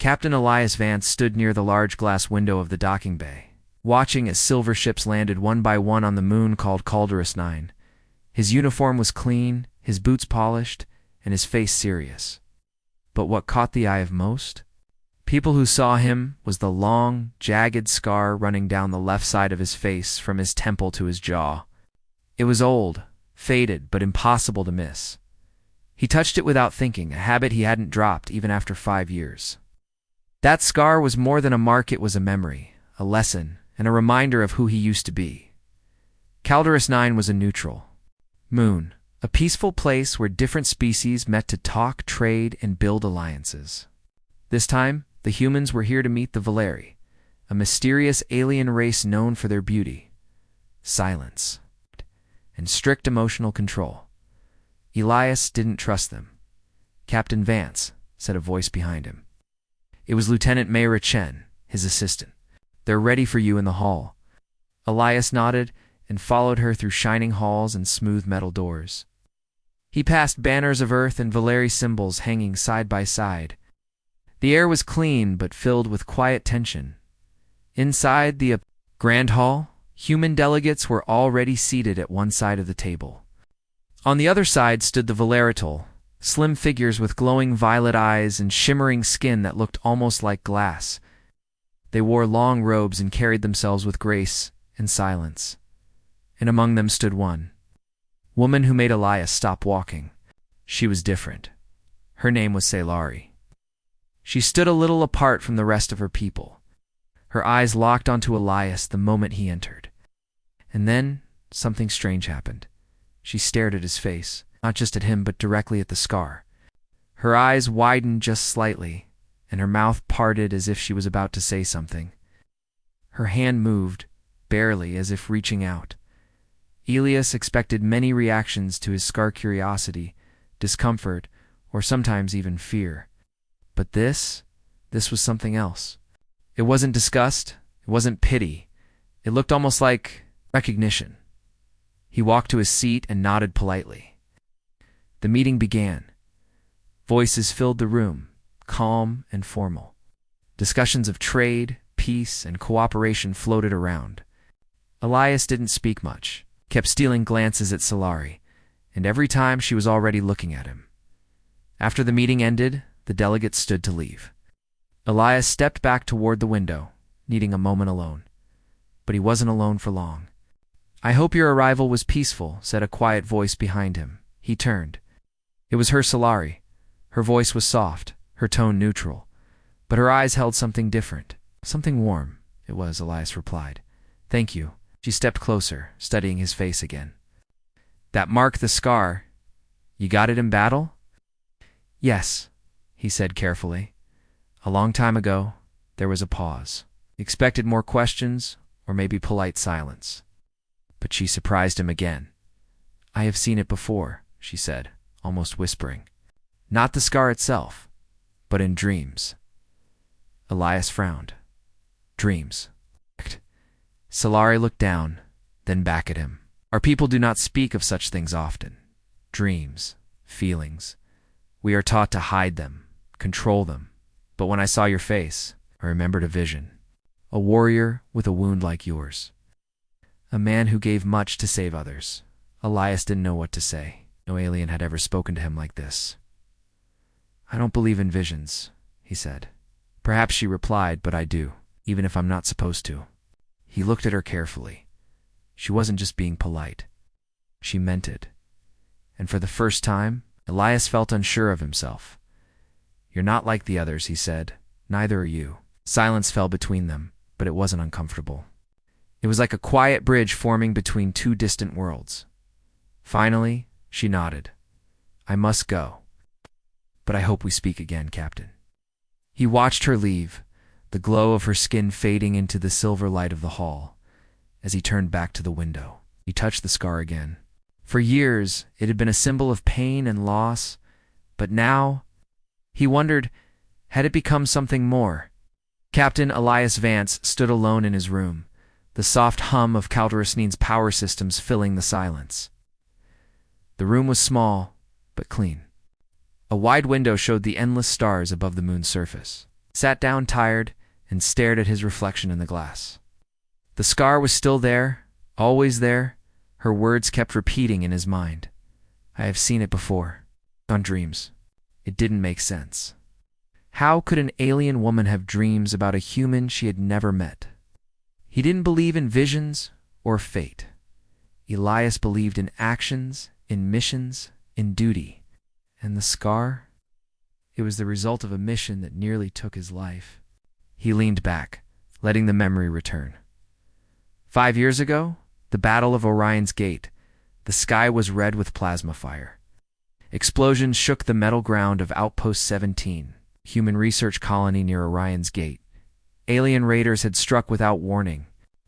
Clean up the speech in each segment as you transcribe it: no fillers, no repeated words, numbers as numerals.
Captain Elias Vance stood near the large glass window of the docking bay, watching as silver ships landed one by one on the moon called Calderus 9. His uniform was clean, his boots polished, and his face serious. But what caught the eye of most people who saw him was the long, jagged scar running down the left side of his face from his temple to his jaw. It was old, faded, but impossible to miss. He touched it without thinking, a habit he hadn't dropped even after 5 years. That scar was more than a mark, it was a memory, a lesson, and a reminder of who he used to be. Calderus 9 was a neutral moon, a peaceful place where different species met to talk, trade, and build alliances. This time, the humans were here to meet the Valeri, a mysterious alien race known for their beauty, silence, and strict emotional control. Elias didn't trust them. "Captain Vance," said a voice behind him. It was Lieutenant Mayra Chen, his assistant. "They're ready for you in the hall." Elias nodded and followed her through shining halls and smooth metal doors. He passed banners of Earth and Valeri symbols hanging side by side. The air was clean but filled with quiet tension. Inside the Grand Hall, human delegates were already seated at one side of the table. On the other side stood the Valeritol, slim figures with glowing violet eyes and shimmering skin that looked almost like glass. They wore long robes and carried themselves with grace and silence. And among them stood one woman who made Elias stop walking. She was different. Her name was Sailari. She stood a little apart from the rest of her people. Her eyes locked onto Elias the moment he entered. And then something strange happened. She stared at his face, not just at him but directly at the scar. Her eyes widened just slightly, and her mouth parted as if she was about to say something. Her hand moved, barely, as if reaching out. Elias expected many reactions to his scar: curiosity, discomfort, or sometimes even fear. But this was something else. It wasn't disgust, it wasn't pity. It looked almost like recognition. He walked to his seat and nodded politely. The meeting began. Voices filled the room, calm and formal. Discussions of trade, peace, and cooperation floated around. Elias didn't speak much, kept stealing glances at Sailari, and every time she was already looking at him. After the meeting ended, the delegates stood to leave. Elias stepped back toward the window, needing a moment alone. But he wasn't alone for long. "I hope your arrival was peaceful," said a quiet voice behind him. He turned. It was her Sailari. Her voice was soft, her tone neutral, but her eyes held something different. "Something warm," it was, Elias replied. "Thank you." She stepped closer, studying his face again. "That mark, the scar, you got it in battle?" "Yes," he said carefully. "A long time ago." There was a pause. He expected more questions, or maybe polite silence. But she surprised him again. "I have seen it before," she said, almost whispering. "Not the scar itself, but in dreams." Elias frowned. "Dreams." Sailari looked down, then back at him. "Our people do not speak of such things often. Dreams, feelings. We are taught to hide them, control them. But when I saw your face, I remembered a vision. A warrior with a wound like yours. A man who gave much to save others." Elias didn't know what to say. No alien had ever spoken to him like this. "I don't believe in visions," he said. "Perhaps," she replied, "but I do, even if I'm not supposed to." He looked at her carefully. She wasn't just being polite. She meant it. And for the first time, Elias felt unsure of himself. "You're not like the others," he said. "Neither are you." Silence fell between them, but it wasn't uncomfortable. It was like a quiet bridge forming between two distant worlds. Finally, she nodded. "I must go. But I hope we speak again, Captain." He watched her leave, the glow of her skin fading into the silver light of the hall. As he turned back to the window, he touched the scar again. For years, it had been a symbol of pain and loss, but now, he wondered, had it become something more? Captain Elias Vance stood alone in his room, the soft hum of Calderus 9's power systems filling the silence. The room was small, but clean. A wide window showed the endless stars above the moon's surface. sat down tired, and stared at his reflection in the glass. The scar was still there, always there. Her words kept repeating in his mind. I have seen it before. On dreams. It didn't make sense. How could an alien woman have dreams about a human she had never met? He didn't believe in visions or fate. Elias believed in actions, in missions, in duty. And the scar? It was the result of a mission that nearly took his life. He leaned back, letting the memory return. 5 years ago, the Battle of Orion's Gate. The sky was red with plasma fire. Explosions shook the metal ground of Outpost 17, human research colony near Orion's Gate. Alien raiders had struck without warning.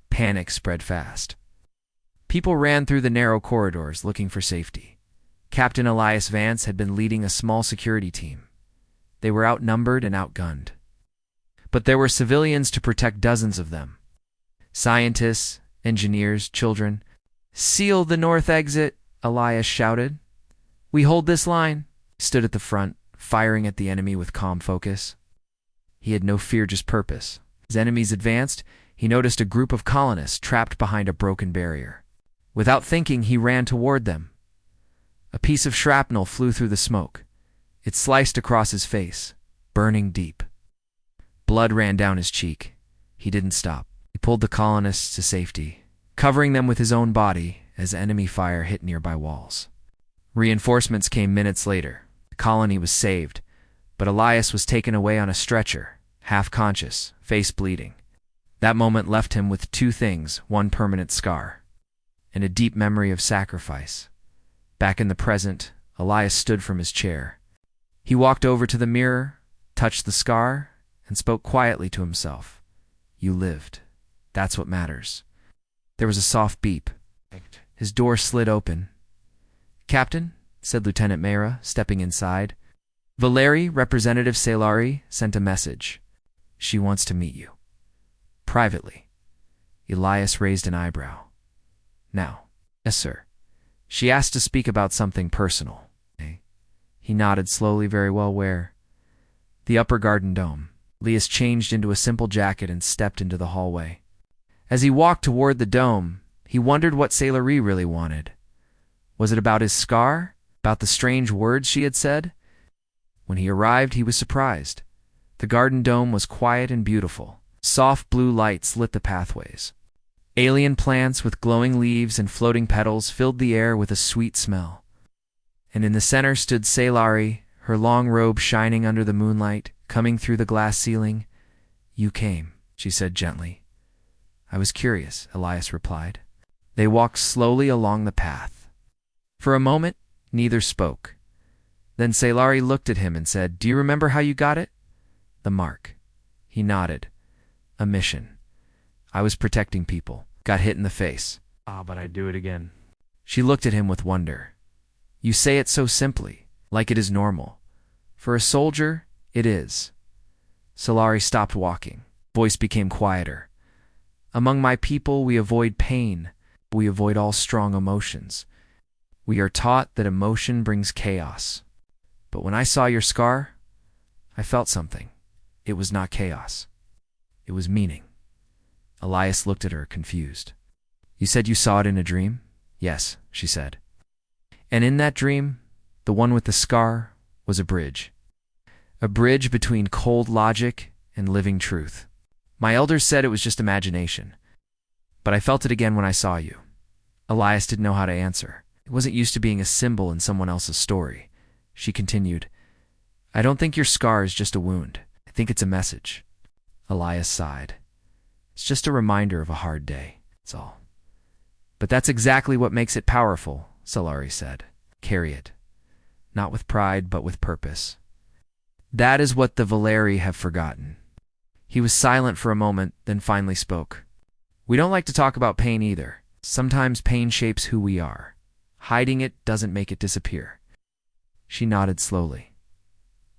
Panic spread fast. People ran through the narrow corridors looking for safety. Captain Elias Vance had been leading a small security team. They were outnumbered and outgunned. But there were civilians to protect dozens of them. Scientists, engineers, children. Seal the north exit, Elias shouted. We hold this line. He stood at the front, firing at the enemy with calm focus. He had no fear, just purpose. As enemies advanced, he noticed a group of colonists trapped behind a broken barrier. Without thinking, he ran toward them. A piece of shrapnel flew through the smoke. It sliced across his face, burning deep. Blood ran down his cheek. He didn't stop. He pulled the colonists to safety, covering them with his own body as enemy fire hit nearby walls. Reinforcements came minutes later. The colony was saved, but Elias was taken away on a stretcher, half conscious, face bleeding. That moment left him with two things, one permanent scar, and a deep memory of sacrifice. Back in the present, Elias stood from his chair. He walked over to the mirror, touched the scar, and spoke quietly to himself. You lived. That's what matters. There was a soft beep. His door slid open. Captain, said Lieutenant Mera, stepping inside. Valeri, Representative Salari, sent a message. She wants to meet you. Privately. Elias raised an eyebrow. Now. Yes, sir. She asked to speak about something personal. He nodded slowly. Very well. Where? The upper garden dome. Elias changed into a simple jacket and stepped into the hallway. As he walked toward the dome, he wondered what Salari really wanted. Was it about his scar? About the strange words she had said? When he arrived, he was surprised. The garden dome was quiet and beautiful. Soft blue lights lit the pathways. Alien plants with glowing leaves and floating petals filled the air with a sweet smell. And in the center stood Salari, her long robe shining under the moonlight, coming through the glass ceiling. You came, she said gently. I was curious, Elias replied. They walked slowly along the path. For a moment, neither spoke. Then Salari looked at him and said, Do you remember how you got it? The mark. He nodded. A mission. I was protecting people. Got hit in the face. But I'd do it again. She looked at him with wonder. You say it so simply, like it is normal. For a soldier, it is. Salari stopped walking. Voice became quieter. Among my people, we avoid pain. We avoid all strong emotions. We are taught that emotion brings chaos. But when I saw your scar, I felt something. It was not chaos. It was meaning. Elias looked at her, confused. You said you saw it in a dream? Yes, she said. And in that dream, the one with the scar was a bridge. A bridge between cold logic and living truth. My elders said it was just imagination. But I felt it again when I saw you. Elias didn't know how to answer. He wasn't used to being a symbol in someone else's story. She continued, I don't think your scar is just a wound. I think it's a message. Elias sighed. It's just a reminder of a hard day, that's all. But that's exactly what makes it powerful, Salari said. Carry it. Not with pride, but with purpose. That is what the Valeri have forgotten. He was silent for a moment, then finally spoke. We don't like to talk about pain either. Sometimes pain shapes who we are. Hiding it doesn't make it disappear. She nodded slowly.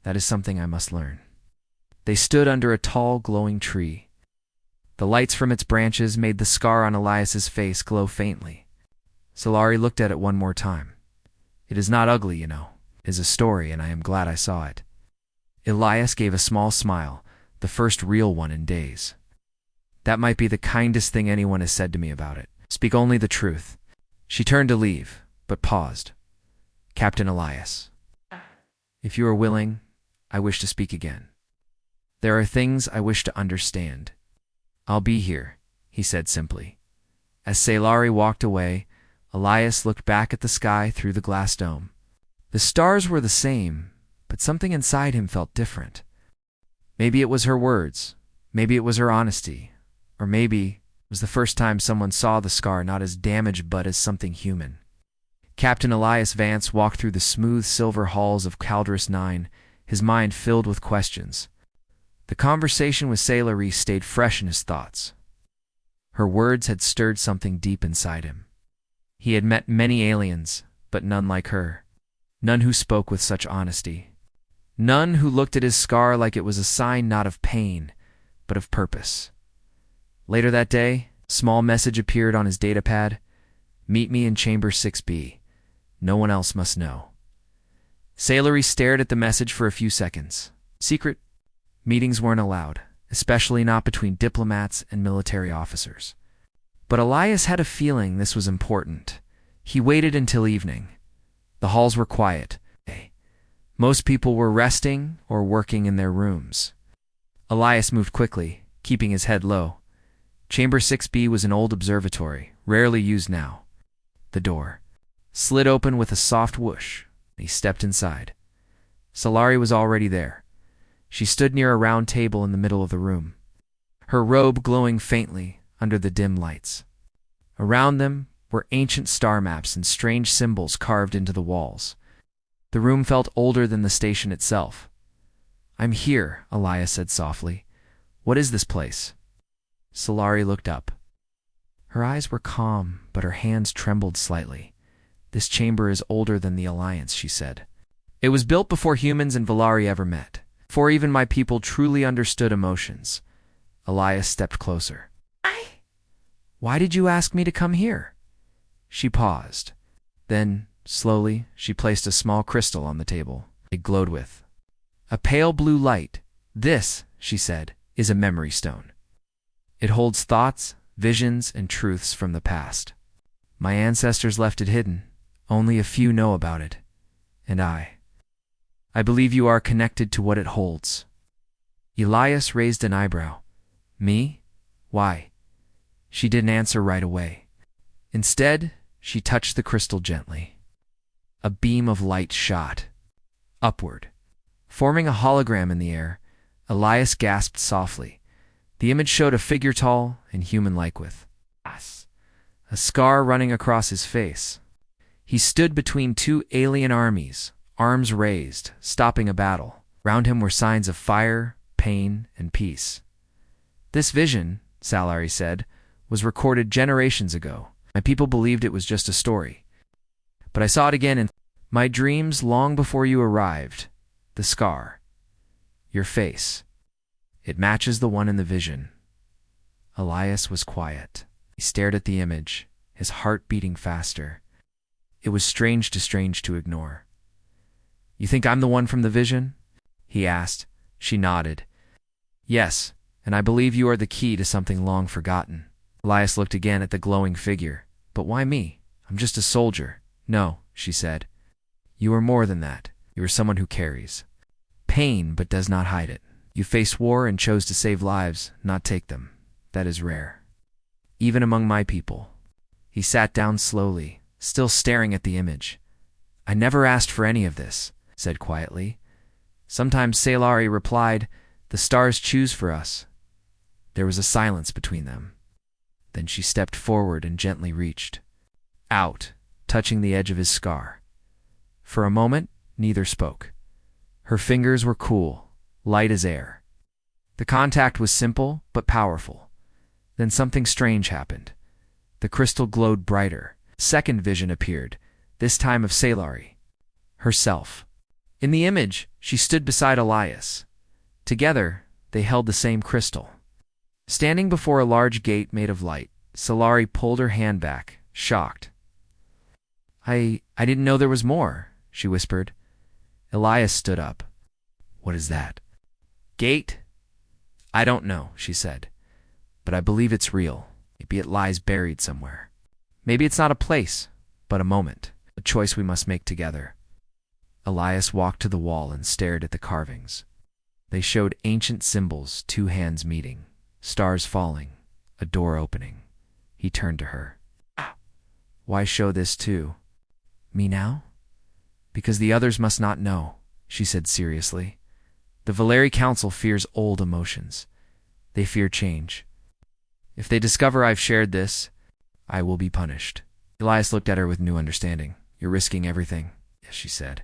That is something I must learn. They stood under a tall, glowing tree. The lights from its branches made the scar on Elias's face glow faintly. Salari looked at it one more time. It is not ugly, you know. It is a story, and I am glad I saw it. Elias gave a small smile, the first real one in days. That might be the kindest thing anyone has said to me about it. Speak only the truth. She turned to leave, but paused. Captain Elias, if you are willing, I wish to speak again. There are things I wish to understand. I'll be here, he said simply. As Salari walked away, Elias looked back at the sky through the glass dome. The stars were the same, but something inside him felt different. Maybe it was her words, maybe it was her honesty, or maybe it was the first time someone saw the scar not as damage but as something human. Captain Elias Vance walked through the smooth silver halls of Calderus 9, his mind filled with questions. The conversation with Salari stayed fresh in his thoughts. Her words had stirred something deep inside him. He had met many aliens, but none like her. None who spoke with such honesty. None who looked at his scar like it was a sign not of pain, but of purpose. Later that day, a small message appeared on his datapad. Meet me in Chamber 6B. No one else must know. Salari stared at the message for a few seconds. Secret meetings weren't allowed, especially not between diplomats and military officers. But Elias had a feeling this was important. He waited until evening. The halls were quiet. Most people were resting or working in their rooms. Elias moved quickly, keeping his head low. Chamber 6B was an old observatory, rarely used now. The door slid open with a soft whoosh. He stepped inside. Salari was already there. She stood near a round table in the middle of the room, her robe glowing faintly under the dim lights. Around them were ancient star maps and strange symbols carved into the walls. The room felt older than the station itself. I'm here, Elias said softly. What is this place? Salari looked up. Her eyes were calm, but her hands trembled slightly. This chamber is older than the Alliance, she said. It was built before humans and Valari ever met, before even my people truly understood emotions. Elias stepped closer. Why did you ask me to come here? She paused. Then, slowly, she placed a small crystal on the table. It glowed with a pale blue light. This, she said, is a memory stone. It holds thoughts, visions, and truths from the past. My ancestors left it hidden. Only a few know about it. And I believe you are connected to what it holds. Elias raised an eyebrow. Me? Why? She didn't answer right away. Instead, she touched the crystal gently. A beam of light shot upward, forming a hologram in the air. Elias gasped softly. The image showed a figure tall and human-like with a scar running across his face. He stood between two alien armies, arms raised, stopping a battle. Round him were signs of fire, pain, and peace. This vision, Salari said, was recorded generations ago. My people believed it was just a story. But I saw it again in my dreams long before you arrived. The scar. Your face. It matches the one in the vision. Elias was quiet. He stared at the image, his heart beating faster. It was strange to ignore. You think I'm the one from the vision? He asked. She nodded. Yes, and I believe you are the key to something long forgotten. Elias looked again at the glowing figure. But why me? I'm just a soldier. No, she said. You are more than that. You are someone who carries pain but does not hide it. You faced war and chose to save lives, not take them. That is rare. Even among my people. He sat down slowly, still staring at the image. I never asked for any of this, said quietly. Sometimes Salari replied, the stars choose for us. There was a silence between them. Then she stepped forward and gently reached out, touching the edge of his scar. For a moment, neither spoke. Her fingers were cool, light as air. The contact was simple but powerful. Then something strange happened. The crystal glowed brighter. Second vision appeared, this time of Salari, herself. In the image, she stood beside Elias. Together, they held the same crystal. Standing before a large gate made of light, Salari pulled her hand back, shocked. I didn't know there was more, she whispered. Elias stood up. What is that? Gate? I don't know, she said, but I believe it's real. Maybe it lies buried somewhere. Maybe it's not a place, but a moment, a choice we must make together. Elias walked to the wall and stared at the carvings. They showed ancient symbols, two hands meeting, stars falling, a door opening. He turned to her. Why show this too? Me now? Because the others must not know, she said seriously. The Valeri Council fears old emotions. They fear change. If they discover I've shared this, I will be punished. Elias looked at her with new understanding. You're risking everything, yes, she said,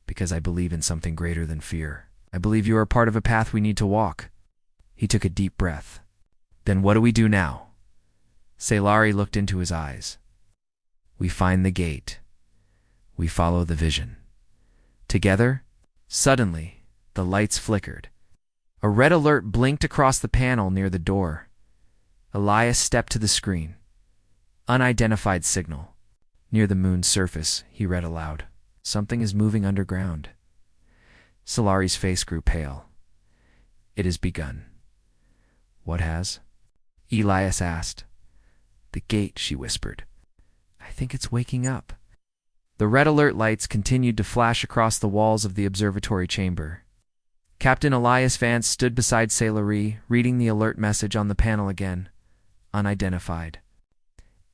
because I believe in something greater than fear. I believe you are part of a path we need to walk. He took a deep breath. Then what do we do now? Scifi looked into his eyes. We find the gate. We follow the vision. Together, suddenly, the lights flickered. A red alert blinked across the panel near the door. Elias stepped to the screen. Unidentified signal. Near the moon's surface, he read aloud. Something is moving underground. Scifi's face grew pale. It has begun. What has? Elias asked. The gate, she whispered. I think it's waking up. The red alert lights continued to flash across the walls of the observatory chamber. Captain Elias Vance stood beside Scifi, reading the alert message on the panel again. Unidentified.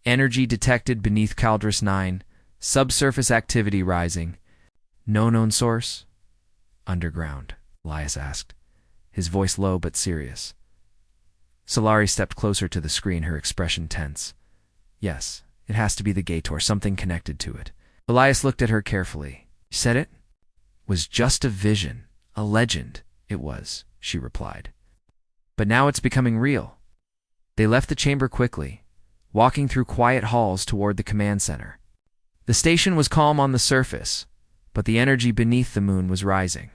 Energy detected beneath Caldrus 9. Subsurface activity rising. No known source? Underground, Elias asked, his voice low but serious. Scifi stepped closer to the screen, her expression tense. Yes, it has to be the gate or something connected to it. Elias looked at her carefully. You said it was just a vision, a legend. It was, she replied. But now it's becoming real. They left the chamber quickly, walking through quiet halls toward the command center. The station was calm on the surface, but the energy beneath the moon was rising.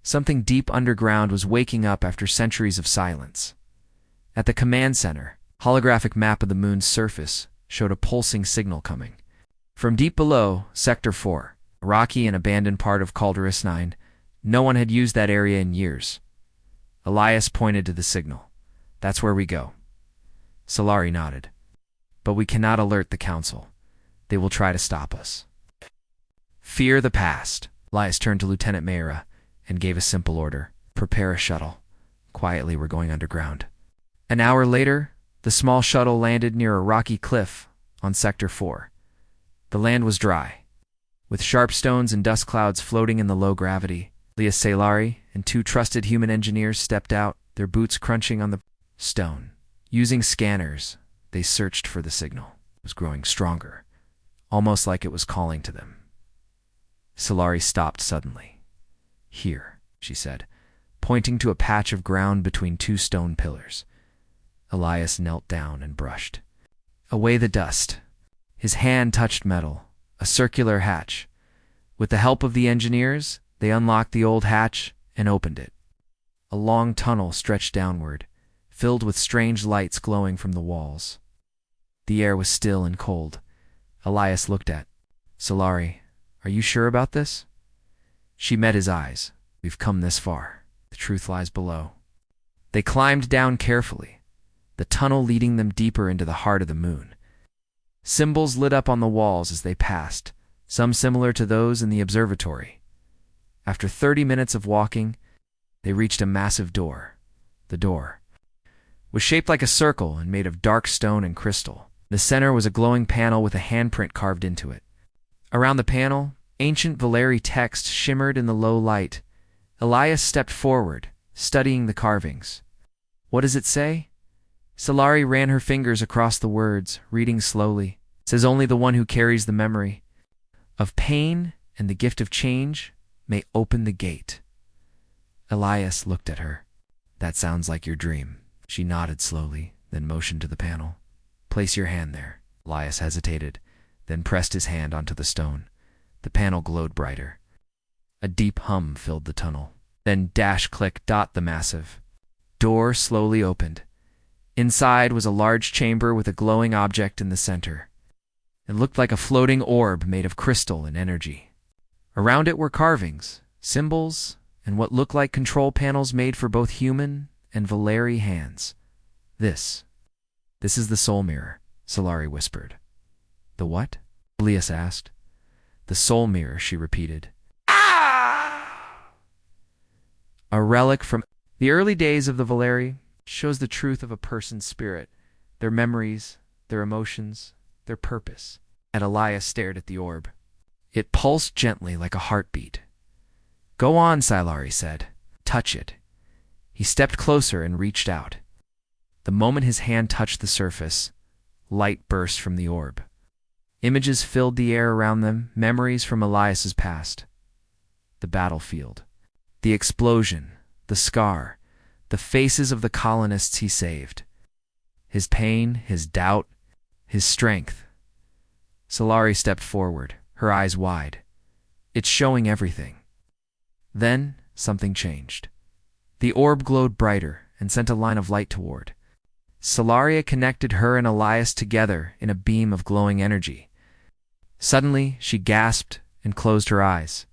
Something deep underground was waking up after centuries of silence. At the command center, a holographic map of the moon's surface showed a pulsing signal coming. From deep below, Sector 4, a rocky and abandoned part of Caldrus 9, no one had used that area in years. Elias pointed to the signal. That's where we go. Scifi nodded. But we cannot alert the council. They will try to stop us. Fear the past. Elias turned to Lieutenant Mayra and gave a simple order. Prepare a shuttle. Quietly, we're going underground. An hour later, the small shuttle landed near a rocky cliff on Sector 4. The land was dry, with sharp stones and dust clouds floating in the low gravity. Elias, Scifi, and two trusted human engineers stepped out, their boots crunching on the stone. Using scanners, they searched for the signal. It was growing stronger, almost like it was calling to them. Scifi stopped suddenly. Here, she said, pointing to a patch of ground between two stone pillars. Elias knelt down and brushed away the dust. His hand touched metal, a circular hatch. With the help of the engineers, they unlocked the old hatch and opened it. A long tunnel stretched downward, filled with strange lights glowing from the walls. The air was still and cold. Elias looked at Scifi. Are you sure about this? She met his eyes. We've come this far. The truth lies below. They climbed down carefully, the tunnel leading them deeper into the heart of the moon. Symbols lit up on the walls as they passed, some similar to those in the observatory. After 30 minutes of walking, they reached a massive door. The door was shaped like a circle and made of dark stone and crystal. The center was a glowing panel with a handprint carved into it. Around the panel, ancient Valeri text shimmered in the low light. Elias stepped forward, studying the carvings. What does it say? Scifi ran her fingers across the words, reading slowly. It says only the one who carries the memory of pain and the gift of change may open the gate. Elias looked at her. That sounds like your dream. She nodded slowly, then motioned to the panel. Place your hand there. Elias hesitated, then pressed his hand onto the stone. The panel glowed brighter. A deep hum filled the tunnel. Then dash click dot the massive door slowly opened. Inside was a large chamber with a glowing object in the center. It looked like a floating orb made of crystal and energy. Around it were carvings, symbols, and what looked like control panels made for both human and Valeri hands. This is the soul mirror, Solari whispered. The what? Elias asked. The soul mirror, she repeated. A relic from the early days of the Valeri, shows the truth of a person's spirit, their memories, their emotions, their purpose. And Elias stared at the orb. It pulsed gently like a heartbeat. Go on, Silari said. Touch it. He stepped closer and reached out. The moment his hand touched the surface, light burst from the orb. Images filled the air around them, memories from Elias's past. The battlefield, the explosion, the scar, the faces of the colonists he saved. His pain, his doubt, his strength. Solari stepped forward, her eyes wide. It's showing everything. Then something changed. The orb glowed brighter and sent a line of light toward. Solaria connected her and Elias together in a beam of glowing energy. Suddenly, she gasped and closed her eyes.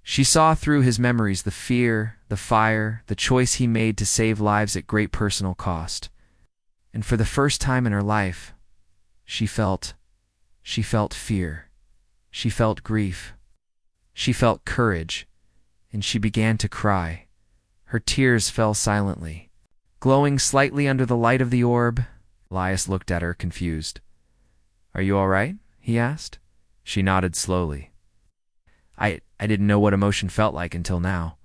She saw through his memories the fear, the fire, the choice he made to save lives at great personal cost. And for the first time in her life, she felt fear. She felt grief. She felt courage, and she began to cry. Her tears fell silently. Glowing slightly under the light of the orb, Elias looked at her, confused. Are you all right? He asked. She nodded slowly. I didn't know what emotion felt like until now.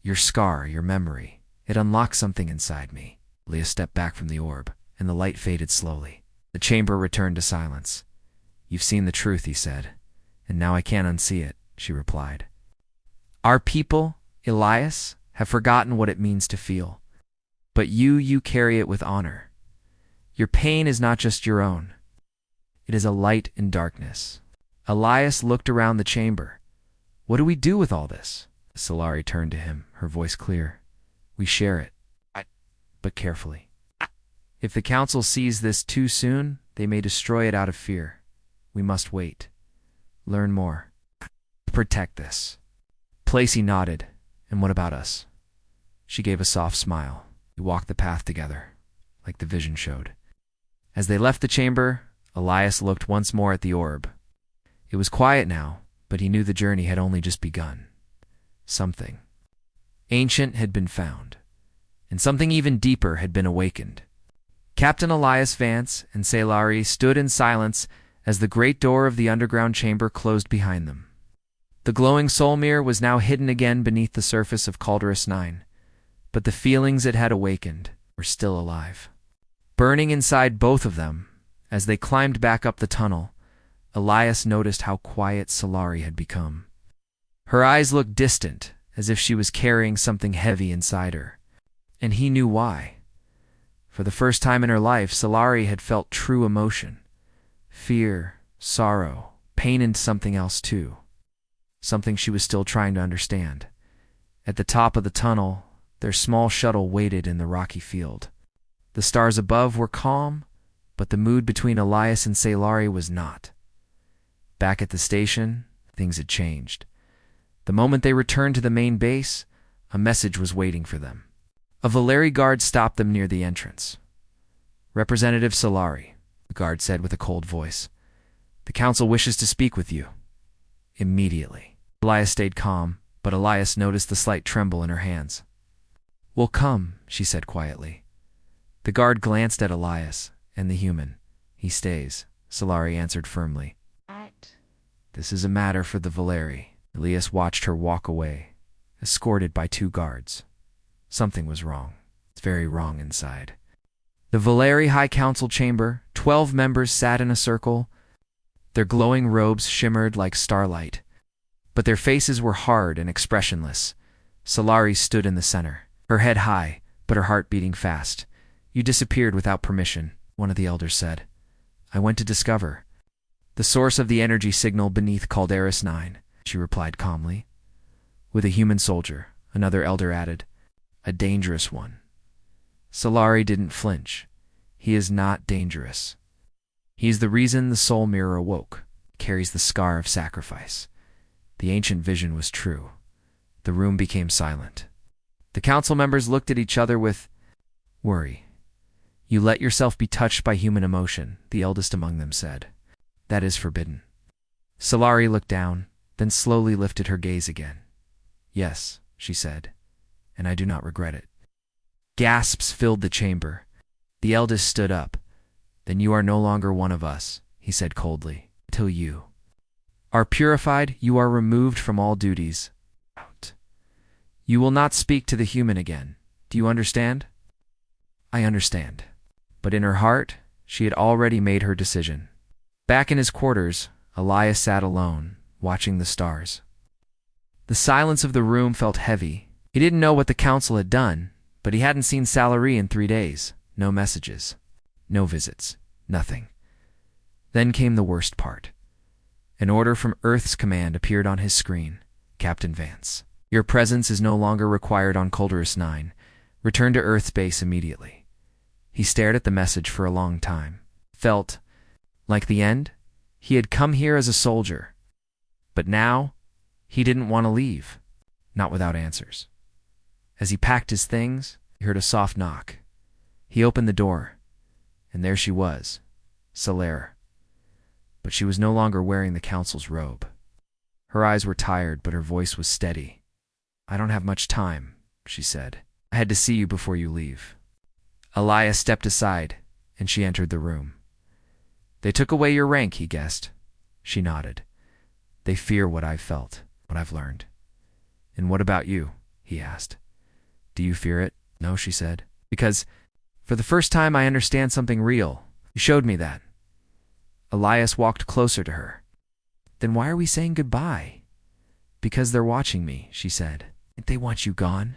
Your scar, your memory, it unlocked something inside me. Elias stepped back from the orb, and the light faded slowly. The chamber returned to silence. You've seen the truth, he said, and now I can't unsee it, she replied. Our people, Elias, have forgotten what it means to feel. But you carry it with honor. Your pain is not just your own. It is a light in darkness. Elias looked around the chamber. What do we do with all this? Solari turned to him, her voice clear. We share it, but carefully. If the council sees this too soon, they may destroy it out of fear. We must wait. Learn more. Protect this. Placey nodded. And what about us? She gave a soft smile. We walked the path together, like the vision showed. As they left the chamber, Elias looked once more at the orb. It was quiet now, but he knew the journey had only just begun. Something ancient had been found, and something even deeper had been awakened. Captain Elias Vance and Salari stood in silence as the great door of the underground chamber closed behind them. The glowing soul mirror was now hidden again beneath the surface of Calderus 9, but the feelings it had awakened were still alive. Burning inside both of them, as they climbed back up the tunnel, Elias noticed how quiet Solari had become. Her eyes looked distant, as if she was carrying something heavy inside her. And he knew why. For the first time in her life, Solari had felt true emotion. Fear, sorrow, pain, and something else too. Something she was still trying to understand. At the top of the tunnel, their small shuttle waited in the rocky field. The stars above were calm, but the mood between Elias and Salari was not. Back at the station, things had changed. The moment they returned to the main base, a message was waiting for them. A Valeri guard stopped them near the entrance. Representative Solari, the guard said with a cold voice. The council wishes to speak with you. Immediately. Elias stayed calm, but Elias noticed the slight tremble in her hands. We'll come, she said quietly. The guard glanced at Elias and the human. He stays, Solari answered firmly. This is a matter for the Valeri. Elias watched her walk away, escorted by 2 guards. Something was wrong. It's very wrong inside. The Valeri High Council chamber, 12 members sat in a circle. Their glowing robes shimmered like starlight, but their faces were hard and expressionless. Solari stood in the center, her head high, but her heart beating fast. You disappeared without permission, one of the elders said. I went to discover the source of the energy signal beneath Calderus 9, she replied calmly. With a human soldier, another elder added. A dangerous one. Solari didn't flinch. He is not dangerous. He is the reason the soul mirror awoke, carries the scar of sacrifice. The ancient vision was true. The room became silent. The council members looked at each other with worry. You let yourself be touched by human emotion, the eldest among them said. That is forbidden. Scifi looked down, then slowly lifted her gaze again. Yes, she said, and I do not regret it. Gasps filled the chamber. The eldest stood up. Then you are no longer one of us, he said coldly. Till you are purified, you are removed from all duties. You will not speak to the human again. Do you understand? I understand. But in her heart, she had already made her decision. Back in his quarters, Elias sat alone, watching the stars. The silence of the room felt heavy. He didn't know what the council had done, but he hadn't seen Scifi in 3 days. No messages. No visits. Nothing. Then came the worst part. An order from Earth's command appeared on his screen. Captain Vance, your presence is no longer required on Calderus 9. Return to Earth's base immediately. He stared at the message for a long time. Felt like the end. He had come here as a soldier. But now, he didn't want to leave. Not without answers. As he packed his things, he heard a soft knock. He opened the door, and there she was, Scifi. But she was no longer wearing the council's robe. Her eyes were tired, but her voice was steady. I don't have much time, she said. I had to see you before you leave. Elias stepped aside, and she entered the room. They took away your rank, he guessed. She nodded. They fear what I've felt, what I've learned. And what about you? He asked. Do you fear it? No, she said. Because, for the first time, I understand something real. You showed me that. Elias walked closer to her. Then why are we saying goodbye? Because they're watching me, she said. They want you gone?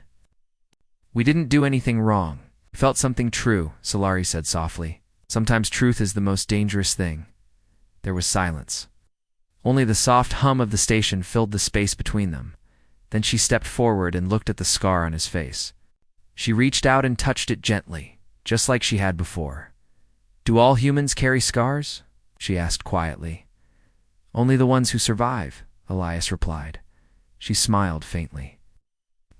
We didn't do anything wrong. We felt something true, Scifi said softly. Sometimes truth is the most dangerous thing. There was silence. Only the soft hum of the station filled the space between them. Then she stepped forward and looked at the scar on his face. She reached out and touched it gently, just like she had before. Do all humans carry scars? She asked quietly. Only the ones who survive, Elias replied. She smiled faintly.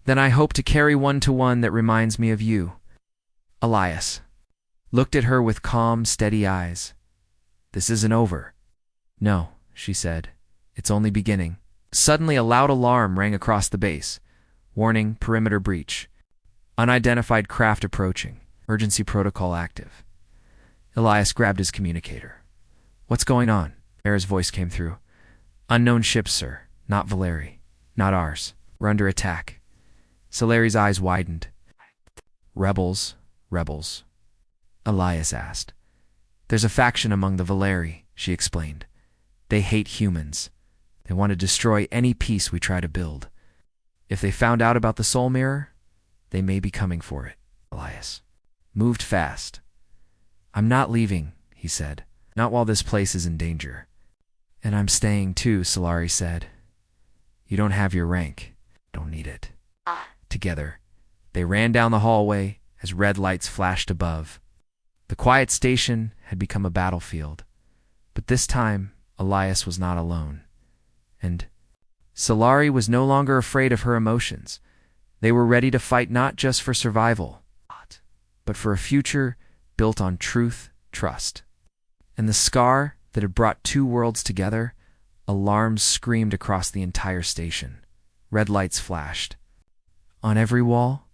Then I hope to carry one-to-one that reminds me of you. Elias looked at her with calm, steady eyes. This isn't over. No, she said. It's only beginning. Suddenly a loud alarm rang across the base. Warning, perimeter breach. Unidentified craft approaching. Emergency protocol active. Elias grabbed his communicator. What's going on? Mara's voice came through. Unknown ships, sir. Not Valeri. Not ours. We're under attack. Salari's eyes widened. Rebels. Rebels. Elias asked. There's a faction among the Valeri, she explained. They hate humans. They want to destroy any peace we try to build. If they found out about the soul mirror, they may be coming for it. Elias moved fast. I'm not leaving, he said. Not while this place is in danger. And I'm staying too, Scifi said. You don't have your rank. Don't need it. Together, they ran down the hallway as red lights flashed above. The quiet station had become a battlefield. But this time, Elias was not alone. And Scifi was no longer afraid of her emotions. They were ready to fight not just for survival, but for a future built on truth, trust. And the scar that had brought 2 worlds together, alarms screamed across the entire station. Red lights flashed. On every wall,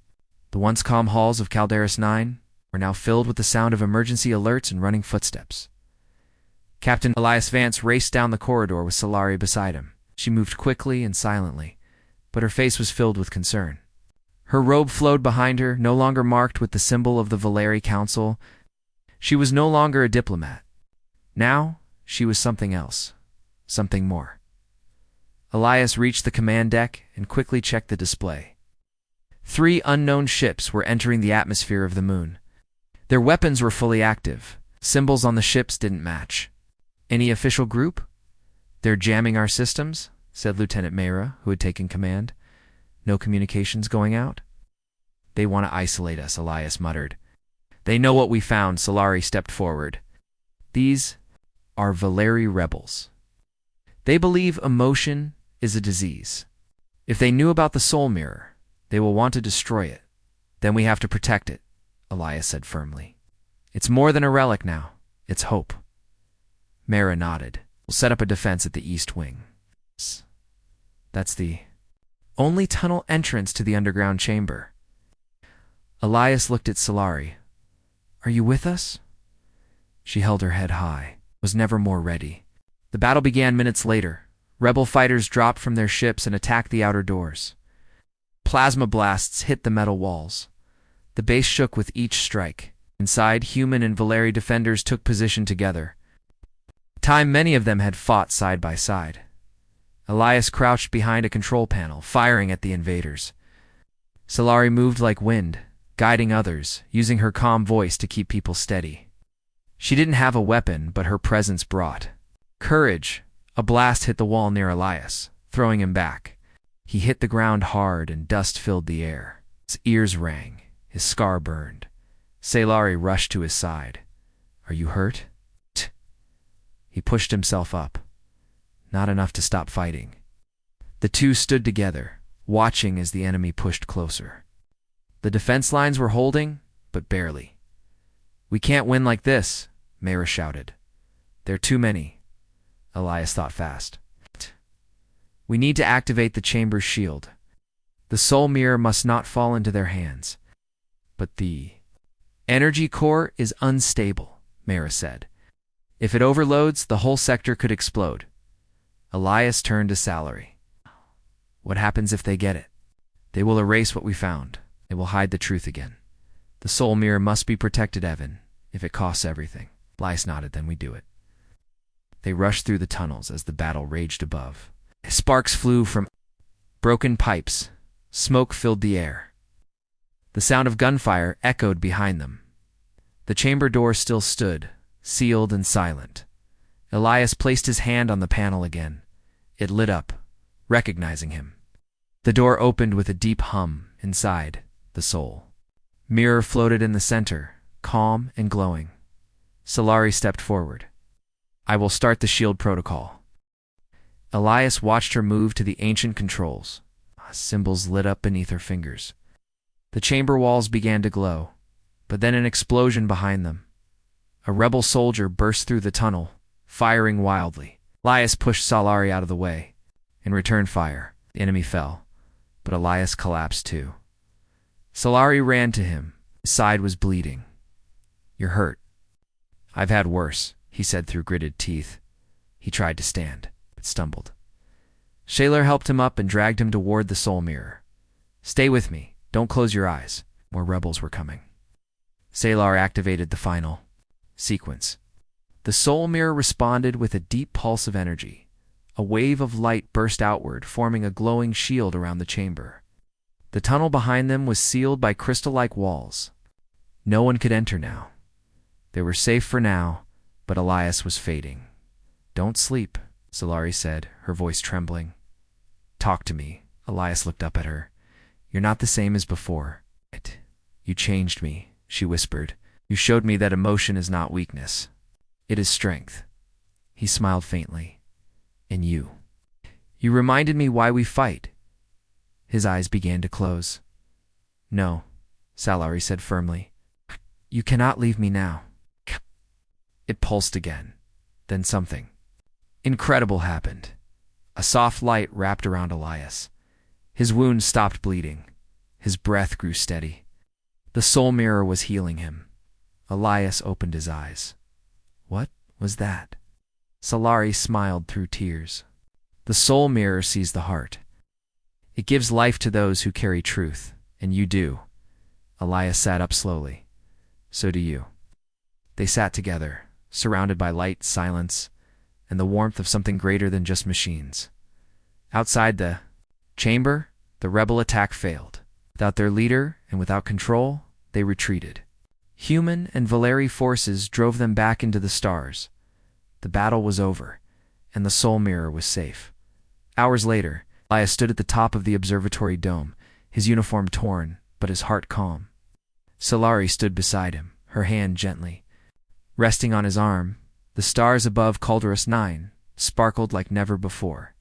the once calm halls of Calderus 9 were now filled with the sound of emergency alerts and running footsteps. Captain Elias Vance raced down the corridor with Scifi beside him. She moved quickly and silently, but her face was filled with concern. Her robe flowed behind her, no longer marked with the symbol of the Valeri Council. She was no longer a diplomat. Now, she was something else. Something more. Elias reached the command deck and quickly checked the display. 3 unknown ships were entering the atmosphere of the moon. Their weapons were fully active. Symbols on the ships didn't match. Any official group? They're jamming our systems, said Lieutenant Mera, who had taken command. No communications going out? They want to isolate us, Elias muttered. They know what we found, Scifi stepped forward. These are Valeri rebels. They believe emotion is a disease. If they knew about the soul mirror, they will want to destroy it. Then we have to protect it, Elias said firmly. It's more than a relic now. It's hope. Mara nodded. We'll set up a defense at the east wing. That's the only tunnel entrance to the underground chamber. Elias looked at Solari. Are you with us? She held her head high, was never more ready. The battle began minutes later. Rebel fighters dropped from their ships and attacked the outer doors. Plasma blasts hit the metal walls. The base shook with each strike. Inside, human and Valeri defenders took position together. Many of them had fought side by side. Elias crouched behind a control panel, firing at the invaders. Solari moved like wind, guiding others, using her calm voice to keep people steady. She didn't have a weapon, but her presence brought courage. A blast hit the wall near Elias, throwing him back. He hit the ground hard and dust filled the air. His ears rang, his scar burned. Solari rushed to his side. Are you hurt? He pushed himself up. Not enough to stop fighting. The two stood together, watching as the enemy pushed closer. The defense lines were holding, but barely. We can't win like this, Mara shouted. There are too many. Elias thought fast. We need to activate the chamber's shield. The soul mirror must not fall into their hands. But the energy core is unstable, Mara said. If it overloads, the whole sector could explode. Elias turned to Solari. What happens if they get it? They will erase what we found. They will hide the truth again. The soul mirror must be protected, Evan, if it costs everything. Elias nodded, then we do it. They rushed through the tunnels as the battle raged above. Sparks flew from broken pipes. Smoke filled the air. The sound of gunfire echoed behind them. The chamber door still stood, sealed and silent. Elias placed his hand on the panel again. It lit up, recognizing him. The door opened with a deep hum. Inside, the soul mirror floated in the center, calm and glowing. Solari stepped forward. I will start the shield protocol. Elias watched her move to the ancient controls. Symbols lit up beneath her fingers. The chamber walls began to glow, but then an explosion behind them. A rebel soldier burst through the tunnel, firing wildly. Elias pushed Solari out of the way. In return fire, the enemy fell, but Elias collapsed too. Solari ran to him. His side was bleeding. You're hurt. I've had worse, he said through gritted teeth. He tried to stand, but stumbled. Shaler helped him up and dragged him toward the soul mirror. Stay with me. Don't close your eyes. More rebels were coming. Salar activated the final sequence. The soul mirror responded with a deep pulse of energy. A wave of light burst outward, forming a glowing shield around the chamber. The tunnel behind them was sealed by crystal-like walls. No one could enter now. They were safe for now, but Elias was fading. Don't sleep, Solari said, her voice trembling. Talk to me. Elias looked up at her. You're not the same as before. You changed me, she whispered. You showed me that emotion is not weakness. It is strength. He smiled faintly. And you. You reminded me why we fight. His eyes began to close. No, Solari said firmly. You cannot leave me now. It pulsed again. Then something incredible happened. A soft light wrapped around Elias. His wound stopped bleeding. His breath grew steady. The soul mirror was healing him. Elias opened his eyes. What was that? Solari smiled through tears. The soul mirror sees the heart. It gives life to those who carry truth, and you do. Elias sat up slowly. So do you. They sat together, surrounded by light, silence, and the warmth of something greater than just machines. Outside the chamber, the rebel attack failed. Without their leader and without control, they retreated. Human and Valeri forces drove them back into the stars. The battle was over, and the soul mirror was safe. Hours later, Elias stood at the top of the observatory dome, his uniform torn, but his heart calm. Solari stood beside him, her hand gently resting on his arm. The stars above Calderas 9 sparkled like never before.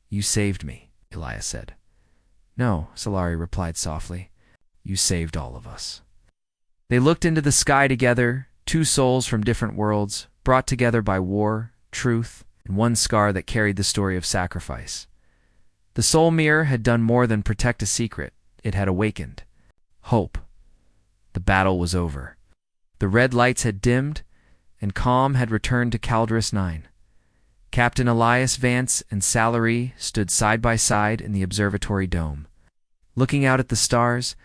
You saved me, Elias said. No, Solari replied softly. You saved all of us. They looked into the sky together, two souls from different worlds, brought together by war, truth, and one scar that carried the story of sacrifice. The soul mirror had done more than protect a secret. It had awakened hope. The battle was over. The red lights had dimmed, and calm had returned to Calderus 9. Captain Elias Vance and Salary stood side by side in the observatory dome. Looking out at the stars,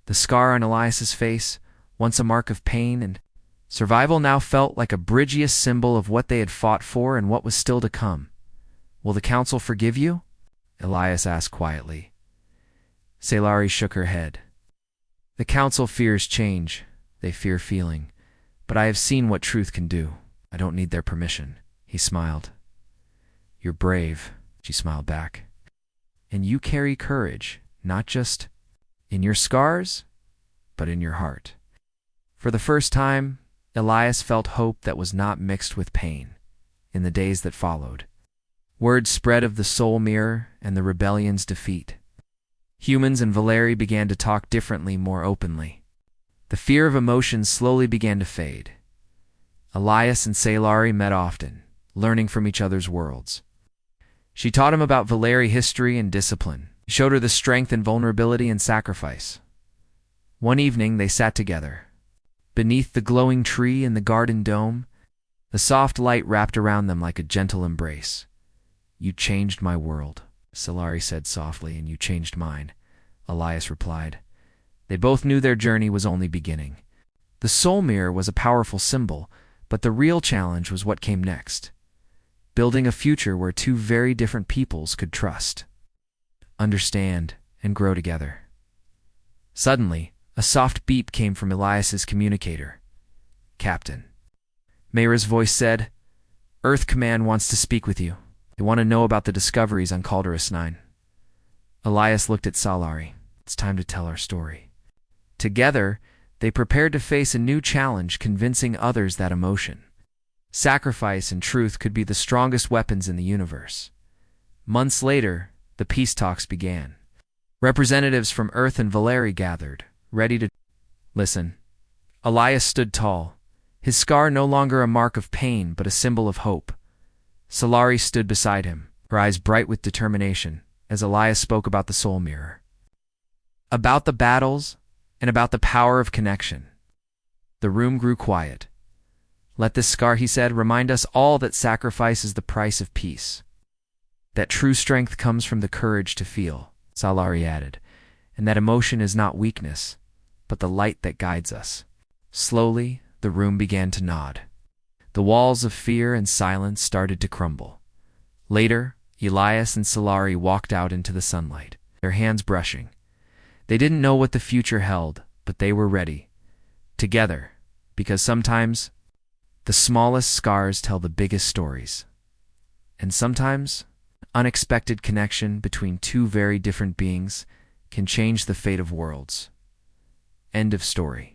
the scar on Elias's face, once a mark of pain and survival, now felt like a bridgiest symbol of what they had fought for and what was still to come. "Will the council forgive you?" Elias asked quietly. Salari shook her head. "The council fears change. They fear feeling. But I have seen what truth can do. I don't need their permission." He smiled. "You're brave," she smiled back. "And you carry courage, not just in your scars, but in your heart." For the first time, Elias felt hope that was not mixed with pain. In the days that followed, word spread of the soul mirror and the rebellion's defeat. Humans and Valeri began to talk differently, more openly. The fear of emotions slowly began to fade. Elias and Salari met often, learning from each other's worlds. She taught him about Valeri history and discipline, showed her the strength and vulnerability and sacrifice. One evening they sat together. Beneath the glowing tree in the garden dome, the soft light wrapped around them like a gentle embrace. "You changed my world," Salari said softly, "and you changed mine," Elias replied. They both knew their journey was only beginning. The soul mirror was a powerful symbol, but the real challenge was what came next. Building a future where two very different peoples could trust, understand, and grow together. Suddenly, a soft beep came from Elias's communicator. "Captain," Mayra's voice said, "Earth Command wants to speak with you. They want to know about the discoveries on Calderus 9. Elias looked at Salari. "It's time to tell our story." Together, they prepared to face a new challenge, convincing others that emotion, sacrifice, and truth could be the strongest weapons in the universe. Months later, the peace talks began. Representatives from Earth and Valeri gathered, ready to listen. Elias stood tall, his scar no longer a mark of pain but a symbol of hope. Salari stood beside him, her eyes bright with determination, as Elias spoke about the soul mirror, about the battles, and about the power of connection. The room grew quiet. "Let this scar," he said, "remind us all that sacrifice is the price of peace. That true strength comes from the courage to feel," Salari added, "and that emotion is not weakness, but the light that guides us." Slowly, the room began to nod. The walls of fear and silence started to crumble. Later, Elias and Salari walked out into the sunlight, their hands brushing. They didn't know what the future held, but they were ready. Together, because sometimes the smallest scars tell the biggest stories. And sometimes, unexpected connection between two very different beings can change the fate of worlds. End of story.